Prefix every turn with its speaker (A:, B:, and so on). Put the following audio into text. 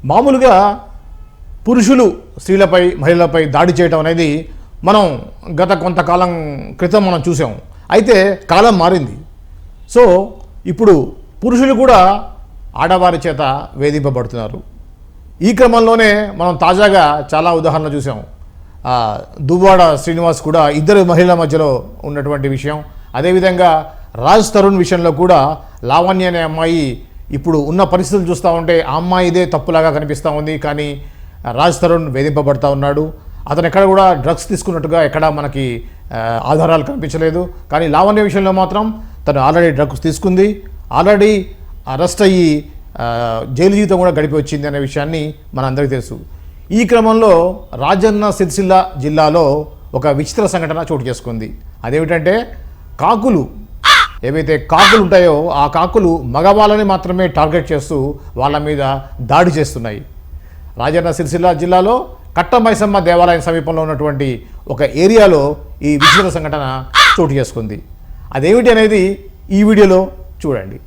A: మామూలుగా పురుషులు స్త్రీలపై మహిళలపై దాడి చేయడం అనేది మనం గత కొంతకాలం క్రితం మనం చూసాం. అయితే కాలం మారింది. సో ఇప్పుడు పురుషులు కూడా ఆడవారి చేత వేధింపబడుతున్నారు. ఈ క్రమంలోనే మనం తాజాగా చాలా ఉదాహరణలు చూసాం. దువ్వాడ శ్రీనివాస్ కూడా ఇద్దరు మహిళల మధ్యలో ఉన్నటువంటి విషయం. అదేవిధంగా రాజ్ తరుణ్ విషయంలో కూడా లావణ్య అనే అమ్మాయి ఇప్పుడు ఉన్న పరిస్థితులు చూస్తూ ఉంటే ఆ అమ్మాయిదే తప్పులాగా కనిపిస్తూ ఉంది. కానీ రాజ్ తరుణ్ వేధింపబడతా ఉన్నాడు. అతను ఎక్కడ కూడా డ్రగ్స్ తీసుకున్నట్టుగా ఎక్కడా మనకి ఆధారాలు కనిపించలేదు. కానీ లావణ్య విషయంలో మాత్రం తను ఆల్రెడీ డ్రగ్స్ తీసుకుంది, ఆల్రెడీ అరెస్ట్ అయ్యి జైలు జీవితం కూడా గడిపి వచ్చింది అనే విషయాన్ని మనందరికీ తెలుసు. ఈ క్రమంలో రాజన్న సిరిసిల్ల జిల్లాలో ఒక విచిత్ర సంఘటన చోటు చేసుకుంది. అదేమిటంటే కాకులు, ఏవైతే కాకులు ఉంటాయో ఆ కాకులు మగవాళ్ళని మాత్రమే టార్గెట్ చేస్తూ వాళ్ళ మీద దాడి చేస్తున్నాయి. రాజన్న సిరిసిల్ల జిల్లాలో కట్టమైసమ్మ దేవాలయం సమీపంలో ఉన్నటువంటి ఒక ఏరియాలో ఈ విచిత్ర సంఘటన చోటు చేసుకుంది. అదేమిటి అనేది ఈ వీడియోలో చూడండి.